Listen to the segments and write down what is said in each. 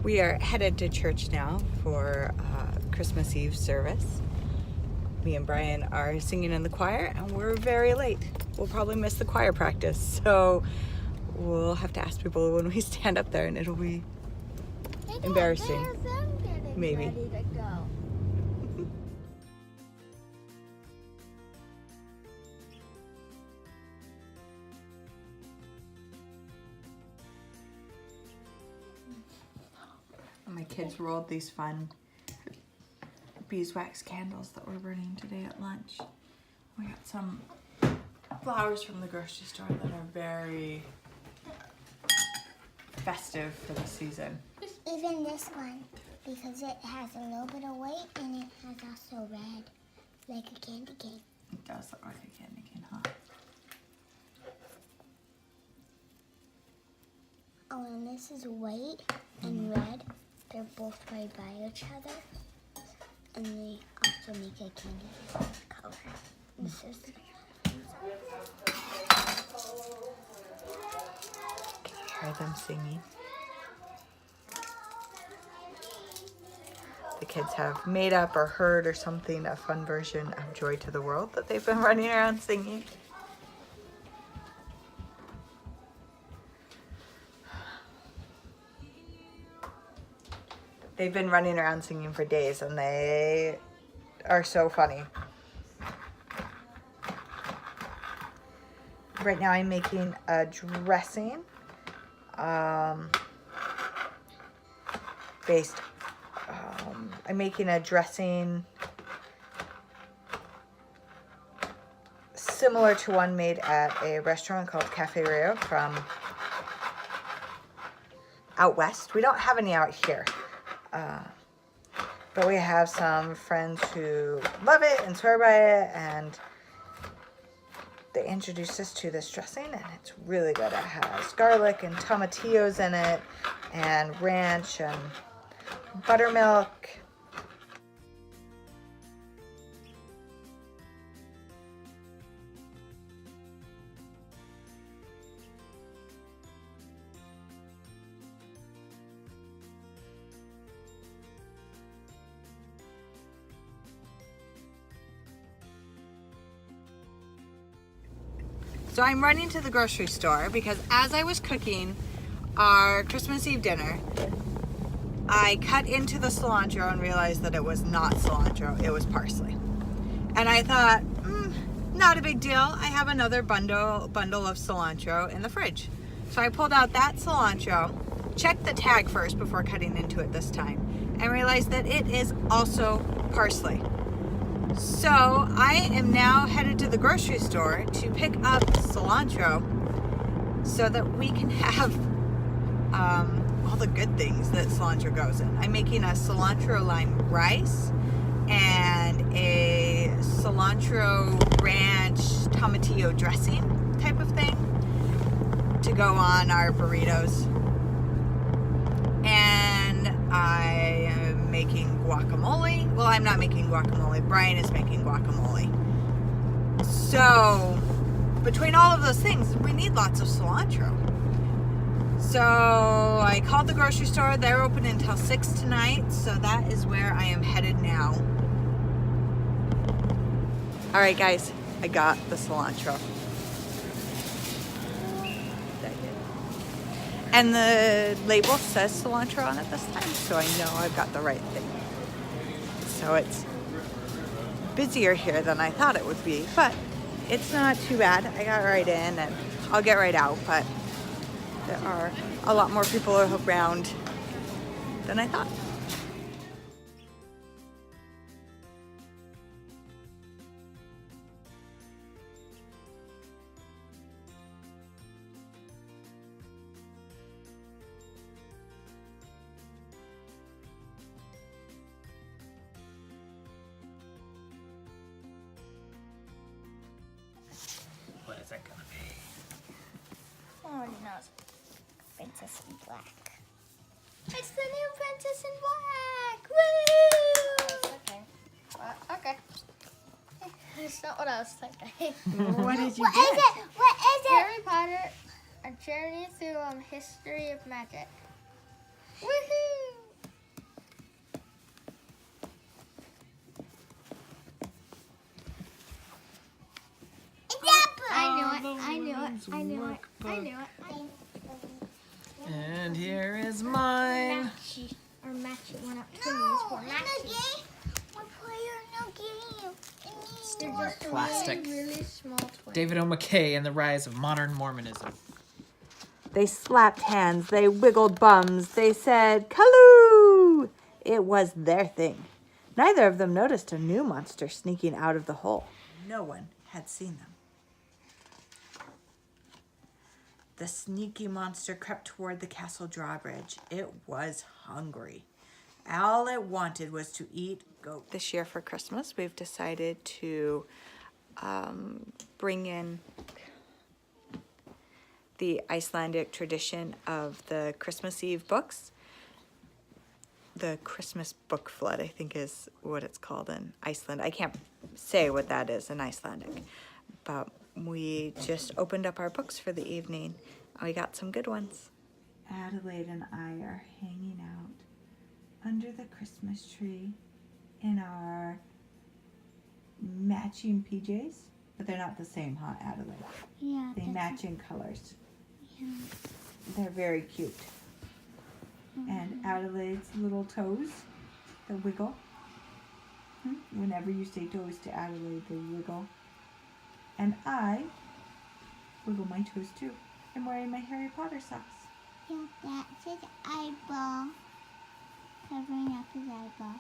We are headed to church now for Christmas Eve service. Me and Brian are singing in the choir and we're very late. We'll probably miss the choir practice, so we'll have to ask people when we stand up there and it'll be embarrassing. Maybe. Ready to go. My kids rolled these fun beeswax candles that we're burning today at lunch. We got some flowers from the grocery store that are very festive for the season. Even this one, because it has a little bit of white and it has also red, like a candy cane. It does look like a candy cane, huh? Oh, and this is white and red. They're both right by each other. And they also make a candy cane color. This is... Can you hear them singing? The kids have made up or heard or something a fun version of Joy to the World that they've been running around singing. They've been running around singing for days and they are so funny. Right now I'm making a dressing I'm making a dressing similar to one made at a restaurant called Cafe Rio from out west. We don't have any out here. But we have some friends who love it and swear by it, and they introduced us to this dressing, and it's really good. It has garlic and tomatillos in it, and ranch and buttermilk. So I'm running to the grocery store because as I was cooking our Christmas Eve dinner, I cut into the cilantro and realized that it was not cilantro, it was parsley. And I thought, not a big deal. I have another bundle of cilantro in the fridge. So I pulled out that cilantro, checked the tag first before cutting into it this time, and realized that it is also parsley. So I am now headed to the grocery store to pick up cilantro so that we can have all the good things that cilantro goes in. I'm making a cilantro lime rice and a cilantro ranch tomatillo dressing type of thing to go on our burritos. And I am making guacamole. Well, I'm not making guacamole. Brian is making guacamole. So, between all of those things, we need lots of cilantro. So, I called the grocery store. They're open until 6 tonight. So, that is where I am headed now. Alright, guys. I got the cilantro. And the label says cilantro on it this time, so I know I've got the right thing. So it's busier here than I thought it would be, but it's not too bad. I got right in and I'll get right out, but there are a lot more people around than I thought. What is that gonna be? Oh, no. Princess in Black. It's the new Princess in Black! Woo! Okay. Okay. That's not what I was thinking. What did you What get? is it? What is it? Harry Potter, A Journey Through History of Magic. Woohoo! I knew it. I workbook. knew it. And here is mine. Match it went up to these for matches. We're playing no game. They're just Plastic. really small toys. David O. McKay and the Rise of Modern Mormonism. They slapped hands, they wiggled bums, they said, "Kaloo!" It was their thing. Neither of them noticed a new monster sneaking out of the hole. No one had seen them. The sneaky monster crept toward the castle drawbridge. It was hungry. All it wanted was to eat goat. This year for Christmas, we've decided to bring in the Icelandic tradition of the Christmas Eve books. The Christmas book flood, I think, is what it's called in Iceland. I can't say what that is in Icelandic, but we just opened up our books for the evening. We got some good ones. Adelaide and I are hanging out under the Christmas tree in our matching PJs, but they're not the same, huh, Adelaide? Yeah. They match in colors. Yeah. They're very cute. And Adelaide's little toes, they wiggle. Whenever you say toes to Adelaide, they wiggle. And I wiggle my toes too. I'm wearing my Harry Potter socks. Yeah, that's his eyeball. Covering up his eyeball.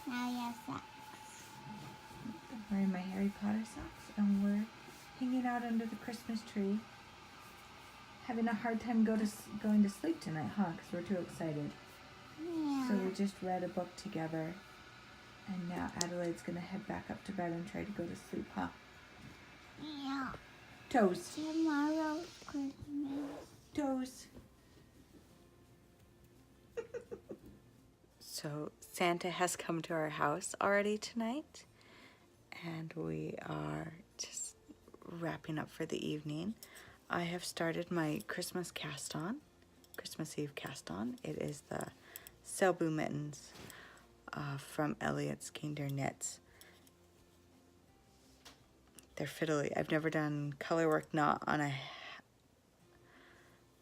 Now he has socks. I'm wearing my Harry Potter socks, and we're hanging out under the Christmas tree. Having a hard time going to sleep tonight, huh? Because we're too excited. Yeah. So we just read a book together. And now Adelaide's going to head back up to bed and try to go to sleep, huh? Yeah. Toes. Tomorrow's Christmas. Toes. So Santa has come to our house already tonight. And we are just wrapping up for the evening. I have started my Christmas cast on, Christmas Eve cast on. It is the Selbu mittens from Elliot's Kinder Knits. They're fiddly. I've never done color work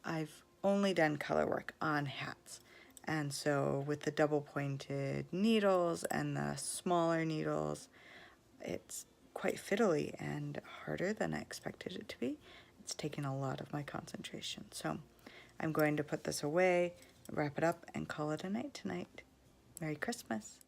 I've only done color work on hats. And so with the double pointed needles and the smaller needles, it's quite fiddly and harder than I expected it to be. It's taken a lot of my concentration. So I'm going to put this away, wrap it up, and call it a night tonight. Merry Christmas.